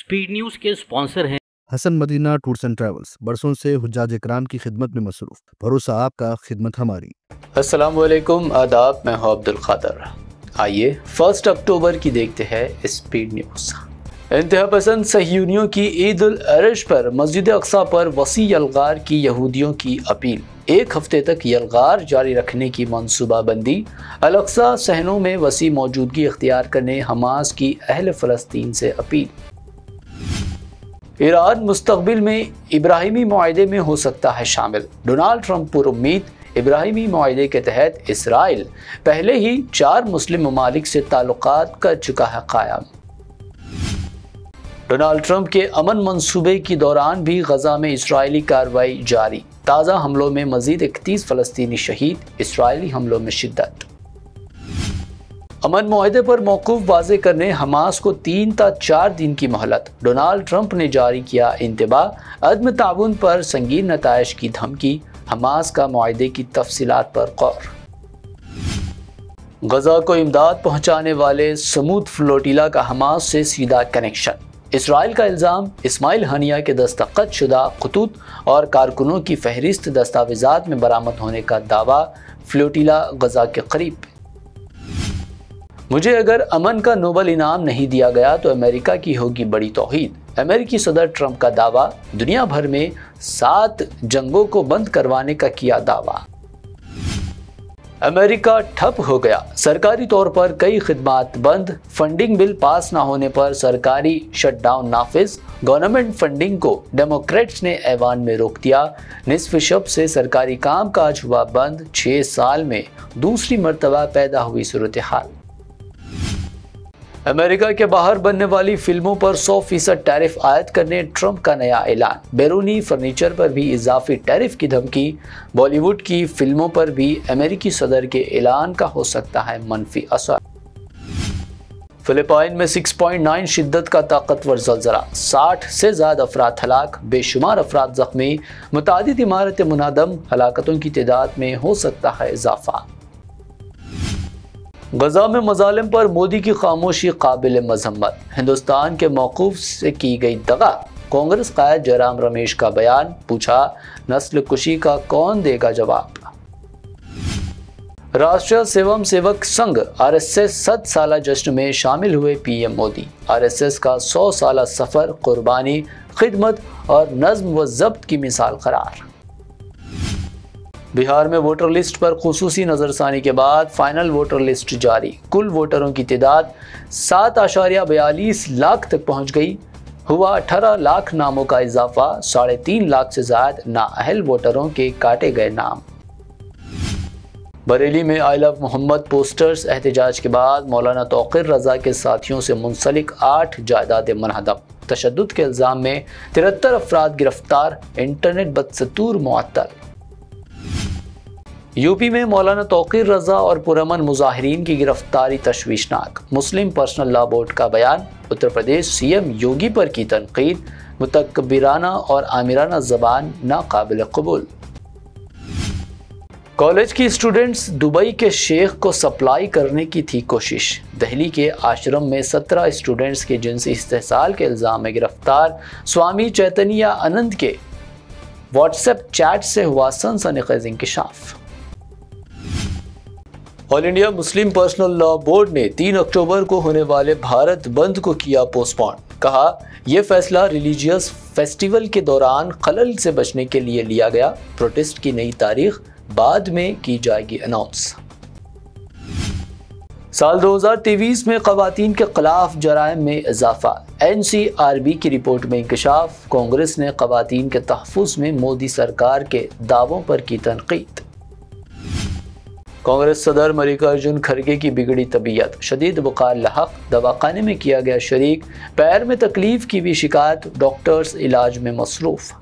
Speed news के sponsor हैं Hasan Madina tours and travels, बरसों से हुज्जाज इकराम की खिदमत में मसरूफ। भरोसा आपका, खिदमत हमारी। अस्सलाम वालेकुम, आदाब। मैं हूं अब्दुल खादर। आइए 1 अक्टूबर की देखते हैं स्पीड न्यूज़। इंतहा पसंद सहयूनियों की ईद उल अरश पर मस्जिद अक्सा पर वसी यलगार की यहूदियों की अपील। 1 हफ्ते तक यलगार जारी रखने की मनसूबाबंदी। अल-अक्सा सहनों में वसी मौजूदगी इख्तियार करने हमास की अहल फ़लस्तीन से अपील। ईरान मुस्तक़बिल में इब्राहिमी मुआहदे में हो सकता है शामिल। Donald Trump पुरुम्मीद। इब्राहिमी मुआहदे के तहत इसराइल पहले ही 4 मुस्लिम ममालिक से ताल्लुकात कर चुका है कायम। डोनाल्ड ट्रंप के अमन मंसूबे के दौरान भी गजा में इसराइली कार्रवाई जारी। ताज़ा हमलों में मजीद 31 फ़लस्तीनी शहीद। इसराइली हमलों में शिद्दत। अमन मुआहदे पर मौकूफ वाज़े करने हमास को 3 ता 4 दिन की मोहलत। डोनाल्ड ट्रंप ने जारी किया इंतबाह। अदम ताउन पर संगीन नताइज की धमकी। हमास का मुआहदे की तफसीलात पर गौर। गजा को इमदाद पहुँचाने वाले समूद फ्लोटिला का हमास से सीधा कनेक्शन। इसराइल का इल्ज़ाम। इस्माइल हनिया के दस्तखत शुदा खतूत और कारकुनों की फहरिस्त दस्तावेज़ात में बरामद होने का दावा। फ्लोटिला गजा के करीब। मुझे अगर अमन का नोबल इनाम नहीं दिया गया तो अमेरिका की होगी बड़ी तौहीद। अमेरिकी सदर ट्रंप का दावा। दुनिया भर में 7 जंगों को बंद करवाने का किया दावा। अमेरिका ठप हो गया। सरकारी तौर पर कई खिदमात बंद। फंडिंग बिल पास ना होने पर सरकारी शटडाउन नाफिज। गवर्नमेंट फंडिंग को डेमोक्रेट्स ने ऐवान में रोक दिया। निस्फ शब से सरकारी काम काज हुआ बंद। 6 साल में दूसरी मरतबा पैदा हुई सूरत हाल। अमेरिका के बाहर बनने वाली फिल्मों पर 100% टैरिफ आयद करने ट्रंप का नया ऐलान। बैरूनी फर्नीचर पर भी इजाफी टैरिफ की धमकी। बॉलीवुड की फिल्मों पर भी अमेरिकी सदर के ऐलान का हो सकता है मनफी असर। फिलिपाइन में 6.9 शिद्दत का ताकतवर ज़लज़ला। 60 से ज़्यादा अफराद हलाक। बेशुमार अफराद ज़ख्मी। मुतादिद इमारतें मुनादम। हलाकतों की तादाद में हो सकता है इजाफा। गजा में मजालिम पर मोदी की खामोशी काबिल मजम्मत। हिंदुस्तान के मौकूफ से की गई दगा। कांग्रेस कायद जयराम रमेश का बयान। पूछा, नस्ल कुशी का कौन देगा जवाब। राष्ट्रीय सेवम सेवक संघ आरएसएस 7 साला जश्न में शामिल हुए पीएम मोदी। आरएसएस का 100 साला सफर कुर्बानी, खिदमत और नज्म व ज़ब्त की मिसाल करार। बिहार में वोटर लिस्ट पर खुसूसी नज़रसानी के बाद फाइनल वोटर लिस्ट जारी। कुल वोटरों की तादाद 7.42 लाख तक पहुंच गई। हुआ 18 लाख नामों का इजाफा। 3.5 लाख से ज्यादा नाअहल वोटरों के काटे गए नाम। बरेली में आई लव मोहम्मद पोस्टर्स एहतजाज के बाद मौलाना तौक़ीर रज़ा के साथियों से मुंसलिक 8 जायदादें मनहदम। तशद्दुद के इल्ज़ाम में 73 अफराद गिरफ्तार। इंटरनेट बदस्तूर मुअत्तल। यूपी में मौलाना तौक़ीर रज़ा और पुरअमन मुज़ाहिरीन की गिरफ्तारी तशवीशनाक। मुस्लिम पर्सनल लॉ बोर्ड का बयान। उत्तर प्रदेश सीएम योगी पर की तनकीद। मुतकब्बिराना और आमिराना ज़बान नाकाबिल कबूल। कॉलेज की स्टूडेंट्स दुबई के शेख को सप्लाई करने की थी कोशिश। दिल्ली के आश्रम में 17 स्टूडेंट्स के जिनसी इस्तेहसाल के इल्ज़ाम में गिरफ्तार। स्वामी चैतन्य आनंद के व्हाट्सएप चैट से हुआ सनसनीखेज इंकशाफ। All India Muslim personal law board ने 3 अक्टूबर को होने वाले भारत बंद को किया पोस्टपोन। कहा, यह फैसला रिलीजियस फेस्टिवल के दौरान खलल से बचने के लिए लिया गया। प्रोटेस्ट की नई तारीख बाद में की जाएगी अनाउंस। साल 2023 में ख़वातीन के खिलाफ जराइम में इजाफा। NCRB की रिपोर्ट में इंकशाफ। कांग्रेस ने ख़वातीन के तहफ़्फ़ुज़ में मोदी सरकार के दावों पर की तनकीद। कांग्रेस सदर मल्लिकार्जुन खड़गे की बिगड़ी तबीयत। शदीद बुखार लहक। दवाखाने में किया गया शरीक। पैर में तकलीफ की भी शिकायत। डॉक्टर्स इलाज में मसरूफ।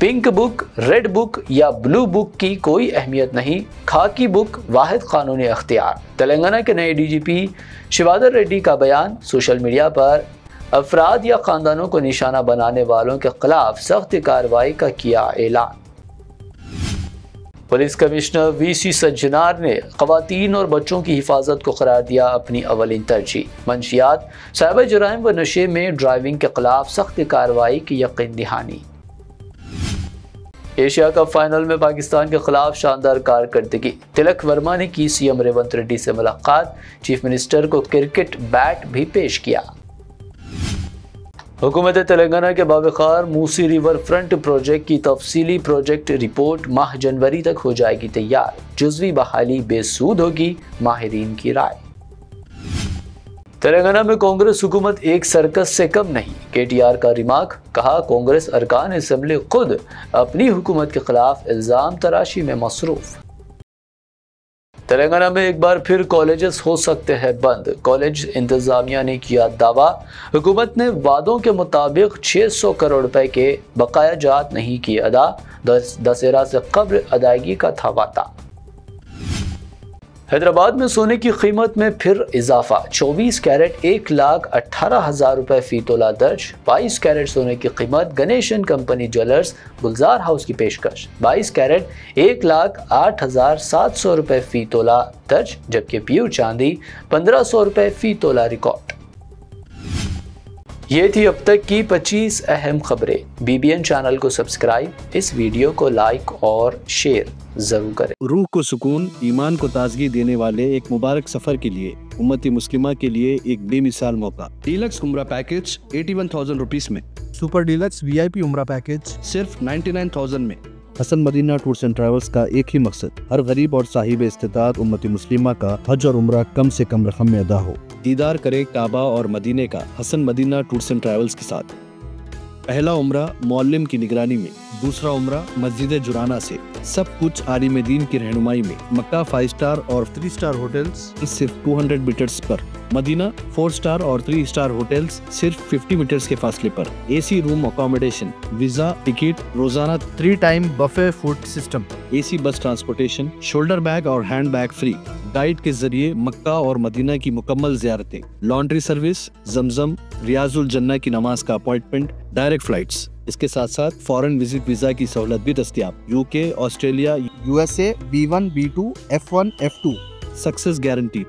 पिंक बुक, रेड बुक या ब्लू बुक की कोई अहमियत नहीं। खाकी बुक वाहिद कानूनी अख्तियार। तेलंगाना के नए DGP शिवाधर रेड्डी का बयान। सोशल मीडिया पर अफराद या ख़ानदानों को निशाना बनाने वालों के खिलाफ सख्त कार्रवाई का किया ऐलान। पुलिस कमिश्नर वीसी सज्जनार ने खवातीन और बच्चों की हिफाजत को करार दिया अपनी अवलिन तरजीह। मंशियात, साइबर जराइम व नशे में ड्राइविंग के खिलाफ सख्त कार्रवाई की यकीन दहानी। एशिया कप फाइनल में पाकिस्तान के खिलाफ शानदार कारकर्दगी। तिलक वर्मा ने की सीएम रेवंत रेड्डी से मुलाकात, चीफ मिनिस्टर को क्रिकेट बैट भी पेश किया। हुकूमत तेलंगाना के बावखार मूसी रिवर फ्रंट प्रोजेक्ट की तफसीली प्रोजेक्ट रिपोर्ट माह जनवरी तक हो जाएगी तैयार। जुज़वी बहाली बेसूद होगी, माहिरीन की राय। तेलंगाना में कांग्रेस हुकूमत एक सर्कस से कम नहीं, केटीआर का रिमार्क। कहा, कांग्रेस अरकान असेंबली खुद अपनी हुकूमत के खिलाफ इल्जाम तराशी में मसरूफ। तेलंगाना में एक बार फिर कॉलेजेस हो सकते हैं बंद। कॉलेज इंतजामिया ने किया दावा, हुकूमत ने वादों के मुताबिक 600 करोड़ रुपए के बकाया जात नहीं किए अदा। दशहरा से कब्ल अदायगी का था वादा। हैदराबाद में सोने की कीमत में फिर इजाफा। 24 कैरेट 1,18,000 रुपए फी तोला दर्ज। 22 कैरेट सोने की कीमत गणेशन कंपनी ज्वेलर्स गुलजार हाउस की पेशकश। 22 कैरेट 1,08,700 रुपए फी तोला दर्ज, जबकि प्योर चांदी 1,500 रुपए फी तोला रिकॉर्ड। ये थी अब तक की 25 अहम खबरें। BBN चैनल को सब्सक्राइब, इस वीडियो को लाइक और शेयर जरूर करें। रूह को सुकून, ईमान को ताजगी देने वाले एक मुबारक सफर के लिए उम्मती मुस्लिमा के लिए एक बेमिसाल मौका। डीलक्स उम्रा पैकेज 81,000 रुपीस में। सुपर डीलक्स VIP उम्रा पैकेज सिर्फ 99,000 में। Hasan Madina tours and travels का एक ही मकसद, हर गरीब और साहिब इस्तिताअत उम्मती मुस्लिमा का हज और उम्रा कम से कम रकम में अदा हो। दीदार करे काबा और मदीने का Hasan Madina tours and travels के साथ। पहला उम्रा मौल्लिम की निगरानी में, दूसरा उम्रा मस्जिद जुराना से। सब कुछ आलिम दीन की रहनुमाई में। मक्का 5 स्टार और 3 स्टार होटल्स सिर्फ 200 मीटर्स पर। मदीना 4 स्टार और 3 स्टार होटल्स सिर्फ 50 मीटर्स के फासले पर। AC room accommodation, visa, ticket, रोजाना 3 time buffet food system, AC bus transportation, shoulder bag और हैंड बैग फ्री। गाइड के जरिए मक्का और मदीना की मुकम्मल ज़ियारतें, लॉन्ड्री सर्विस, जमजम, रियाजुल जन्ना की नमाज का अपॉइंटमेंट, डायरेक्ट फ्लाइट्स। इसके साथ साथ फॉरेन विजिट वीजा की सहूलत भी दस्तियाब। UK, Australia, USA B1 B2 F1 F2 success guaranteed.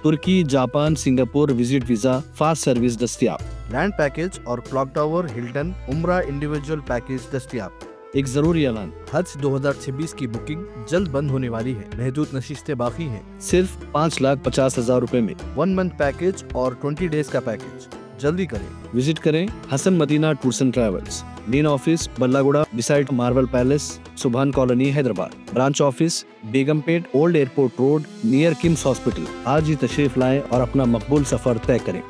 तुर्की, Japan, Singapore visit visa fast service दस्तियाब। लैंड पैकेज और क्लॉक टावर, हिल्टन उम्रा इंडिविजुअल पैकेज दस्तियाब। एक जरूरी ऐलान, हज 2026 की बुकिंग जल्द बंद होने वाली है। महदूद नशिस्तें बाकी हैं। सिर्फ 5,50,000 रुपए में 1 मंथ पैकेज और 20 डेज का पैकेज। जल्दी करें। विजिट करें Hasan Madina tours and travels. Main office Ballaguda beside marble palace, Subhan colony, Hyderabad. Branch office Begumpet, old airport road, near KIMS hospital. आज ही तशरीफ लाएं और अपना मकबूल सफर तय करें।